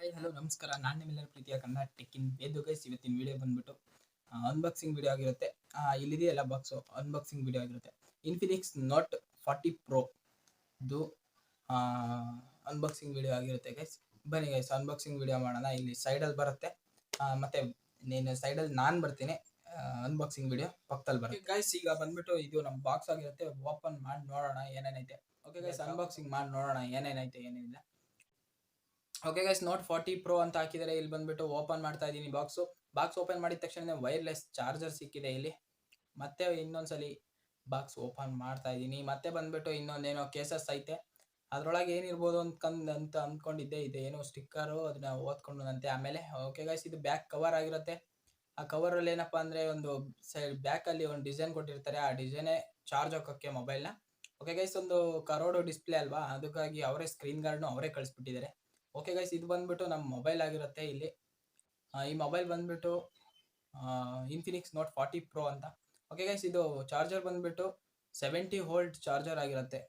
Hi hello ನಮಸ್ಕಾರ. ನಾನು ನಿಮ್ಮೆಲ್ಲರ ಪ್ರೀತಿಯ ಕನ್ನಡ ಟೆಕ್ಕಿನ್ ವೇದು ಗೈಸ್. ಇವತ್ತಿನ ವಿಡಿಯೋ ಬಂದ್ಬಿಟ್ಟು ಅನ್ಬಾಕ್ಸಿಂಗ್ ವಿಡಿಯೋ ಆಗಿರುತ್ತೆ. ಇಲ್ಲಿದೆಯಲ್ಲ ಬಾಕ್ಸು, ಅನ್ಬಾಕ್ಸಿಂಗ್ ವಿಡಿಯೋ ಆಗಿರುತ್ತೆ. ಇನ್ಫಿನಿಕ್ಸ್ ನೋಟ್ 40 Pro ಇದು ಅನ್ಬಾಕ್ಸಿಂಗ್ ವಿಡಿಯೋ ಆಗಿರುತ್ತೆ ಗೈಸ್. ಬನ್ನಿ ಗೈಸ್, ಅನ್ಬಾಕ್ಸಿಂಗ್ ವಿಡಿಯೋ ಮಾಡೋಣ. ಇಲ್ಲಿ ಸೈಡಲ್ಲಿ ಬರುತ್ತೆ, ಮತ್ತೆ ನೀನು ಸೈಡಲ್ಲಿ ನಾನು ಬರ್ತೀನಿ. ಅನ್ಬಾಕ್ಸಿಂಗ್ ವಿಡಿಯೋ ಪಕ್ಕದಲ್ಲಿ ಬರುತ್ತೆ ಗೈಸ್. ಈಗ ಬಂದ್ಬಿಟ್ಟು ಇದು ನಮ್ಮ ಬಾಕ್ಸ್ ಆಗಿರುತ್ತೆ. ಓಪನ್ ಮಾಡಿ ನೋಡೋಣ ಏನೇನೈತೆ. ಓಕೆ ಗೈಸ್, ಅನ್ಬಾಕ್ಸಿಂಗ್ ಮಾಡಿ ನೋಡೋಣ ಏನೇನೈತೆ ಏನೇನಿಲ್ಲ. ಓಕೆ ಗೈಸ್, ನೋಟ್ 40 Pro ಅಂತ ಹಾಕಿದರೆ. ಇಲ್ಲಿ ಬಂದ್ಬಿಟ್ಟು ಓಪನ್ ಮಾಡ್ತಾ ಇದ್ದೀನಿ ಬಾಕ್ಸ್ ಓಪನ್ ಮಾಡಿದ ತಕ್ಷಣ ವೈರ್ಲೆಸ್ ಚಾರ್ಜರ್ ಸಿಕ್ಕಿದೆ ಇಲ್ಲಿ. ಮತ್ತೆ ಇನ್ನೊಂದ್ಸಲಿ ಬಾಕ್ಸ್ ಓಪನ್ ಮಾಡ್ತಾ ಇದ್ದೀನಿ. ಮತ್ತೆ ಬಂದ್ಬಿಟ್ಟು ಇನ್ನೊಂದೇನೋ ಕೇಸಸ್ ಐತೆ, ಅದ್ರೊಳಗೆ ಏನಿರ್ಬೋದು ಅಂತ ಅಂದ್ಕೊಂಡಿದ್ದೆ. ಇದೆ ಏನೋ ಸ್ಟಿಕ್ಕರು, ಅದನ್ನ ಓದ್ಕೊಂಡಂತೆ ಆಮೇಲೆ. ಓಕೆ ಗೈಸ್, ಇದು ಬ್ಯಾಕ್ ಕವರ್ ಆಗಿರುತ್ತೆ. ಆ ಕವರಲ್ಲಿ ಏನಪ್ಪಾ ಅಂದ್ರೆ ಒಂದು ಸೈಡ್ ಬ್ಯಾಕಲ್ಲಿ ಒಂದು ಡಿಸೈನ್ ಕೊಟ್ಟಿರ್ತಾರೆ. ಆ ಡಿಸೈನೇ ಚಾರ್ಜ್ ಹಾಕೋಕ್ಕೆ ಮೊಬೈಲ್ನ. ಓಕೆ ಗೈಸ್, ಒಂದು ಕರೋಡು ಡಿಸ್ಪ್ಲೇ ಅಲ್ವಾ, ಅದಕ್ಕಾಗಿ ಅವರೇ ಸ್ಕ್ರೀನ್ ಗಾರ್ಡ್ನು ಅವರೇ ಕಳಿಸ್ಬಿಟ್ಟಿದ್ದಾರೆ. ಓಕೆ ಗೈಸ್, ಇದು ಬಂದ್ಬಿಟ್ಟು ನಮ್ಮ ಮೊಬೈಲ್ ಆಗಿರುತ್ತೆ ಇಲ್ಲಿ. ಈ ಮೊಬೈಲ್ ಬಂದ್ಬಿಟ್ಟು ಇನ್ಫಿನಿಕ್ಸ್ ನೋಟ್ 40 Pro ಅಂತ. ಓಕೆ ಗೈಸ್, ಇದು ಚಾರ್ಜರ್ ಬಂದ್ಬಿಟ್ಟು 70 ವೋಲ್ಟ್ ಚಾರ್ಜರ್ ಆಗಿರುತ್ತೆ,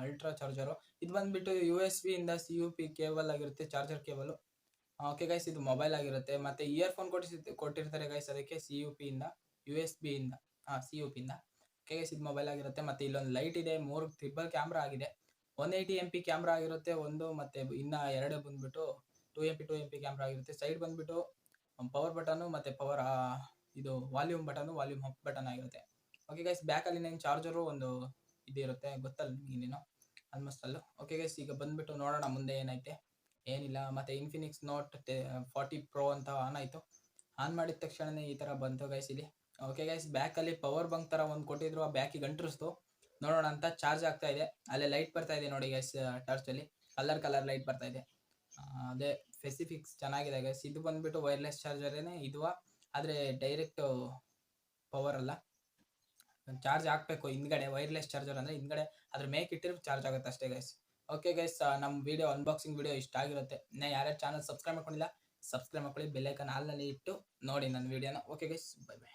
ಅಲ್ಟ್ರಾ ಚಾರ್ಜರು. ಇದು ಬಂದ್ಬಿಟ್ಟು USB ಇಂದ CUP ಕೇಬಲ್ ಆಗಿರುತ್ತೆ, ಚಾರ್ಜರ್ ಕೇಬಲ್. ಓಕೆ ಗೈಸ್, ಇದು ಮೊಬೈಲ್ ಆಗಿರುತ್ತೆ. ಮತ್ತೆ ಇಯರ್ಫೋನ್ ಕೊಟ್ಟಿರ್ತಾರೆ ಗೈಸ್, ಅದಕ್ಕೆ CUP ಇಂದ USB ಇಂದ CUP ಇಂದ. ಓಕೆ ಗೈಸ್, ಇದು ಮೊಬೈಲ್ ಆಗಿರುತ್ತೆ. ಮತ್ತೆ ಇಲ್ಲೊಂದು ಲೈಟ್ ಇದೆ, 3 ಟ್ರಿಪಲ್ ಕ್ಯಾಮ್ರಾ ಆಗಿದೆ. 180 MP ಕ್ಯಾಮ್ರಾ ಆಗಿರುತ್ತೆ ಒಂದು, ಮತ್ತೆ ಇನ್ನ ಎರಡು ಬಂದ್ಬಿಟ್ಟು 2MP ಕ್ಯಾಮ್ರಾ ಆಗಿರುತ್ತೆ. ಸೈಡ್ ಬಂದ್ಬಿಟ್ಟು ಪವರ್ ಬಟನು, ಮತ್ತೆ ಪವರ್ ಇದು volume button, volume up button ಆಗಿರುತ್ತೆ. ಓಕೆ ಗೈಸ್, ಬ್ಯಾಕಲ್ಲಿ ಇನ್ನೇನು ಚಾರ್ಜರು ಒಂದು ಇದಿರುತ್ತೆ, ಗೊತ್ತಲ್ಲ ನಿಮಗೇನೇನೋ ಆಲ್ಮೋಸ್ಟ್ ಅಲ್ಲೂ. ಓಕೆ ಗೈಸ್, ಈಗ ಬಂದ್ಬಿಟ್ಟು ನೋಡೋಣ ಮುಂದೆ ಏನೈತೆ ಏನಿಲ್ಲ. ಮತ್ತೆ ಇನ್ಫಿನಿಕ್ಸ್ ನೋಟ್ 40 Pro ಅಂತ ಆನ್ ಆಯಿತು. ಆನ್ ಮಾಡಿದ ತಕ್ಷಣನೇ ಈ ಥರ ಬಂತು ಗೈಸ್ ಇಲ್ಲಿ. ಓಕೆ ಗೈಸ್, ಬ್ಯಾಕಲ್ಲಿ ಪವರ್ ಬಂಕ್ ಥರ ಒಂದು ಕೊಟ್ಟಿದ್ರು, ಆ ಬ್ಯಾಕಿಗೆ ಅಂಟಿಸ್ತು. ನೋಡೋಣ ಅಂತ ಚಾರ್ಜ್ ಆಗ್ತಾ ಇದೆ. ಅಲ್ಲೇ ಲೈಟ್ ಬರ್ತಾ ಇದೆ ನೋಡಿ ಗೈಸ್, ಟಾರ್ಚಲ್ಲಿ ಕಲರ್ ಲೈಟ್ ಬರ್ತಾ ಇದೆ. ಅದೇ ಸ್ಪೆಸಿಫಿಕ್ಸ್ ಚೆನ್ನಾಗಿದೆ ಗೈಸ್. ಇದು ಬಂದ್ಬಿಟ್ಟು ವೈರ್ಲೆಸ್ ಚಾರ್ಜರೇನೆ ಇದು, ಆದರೆ ಡೈರೆಕ್ಟ್ ಪವರ್ ಅಲ್ಲ, ಚಾರ್ಜ್ ಹಾಕಬೇಕು ಹಿಂದ್ಗಡೆ. ವೈರ್ಲೆಸ್ ಚಾರ್ಜರ್ ಅಂದರೆ ಹಿಂದ್ಗಡೆ ಅದ್ರ ಮೇಕ್ ಇಟ್ಟಿರೋ ಚಾರ್ಜ್ ಆಗುತ್ತೆ ಅಷ್ಟೇ ಗೈಸ್. ಓಕೆ ಗೈಸ್, ನಮ್ಮ ವಿಡಿಯೋ ಅನ್ಬಾಕ್ಸಿಂಗ್ ವಿಡಿಯೋ ಇಷ್ಟ ಆಗಿರುತ್ತೆ. ಯಾರ್ಯಾರು ಚಾನಲ್ ಸಬ್ಸ್ಕ್ರೈಬ್ ಮಾಡ್ಕೊಂಡಿಲ್ಲ, ಸಬ್ಸ್ಕ್ರೈಬ್ ಮಾಡ್ಕೊಳ್ಳಿ. ಬೆಲ್ಲೈಕನ್ ಆಲ್ನಲ್ಲಿ ಇಟ್ಟು ನೋಡಿ ನನ್ನ ವಿಡಿಯೋನ. Okay guys, bye bye.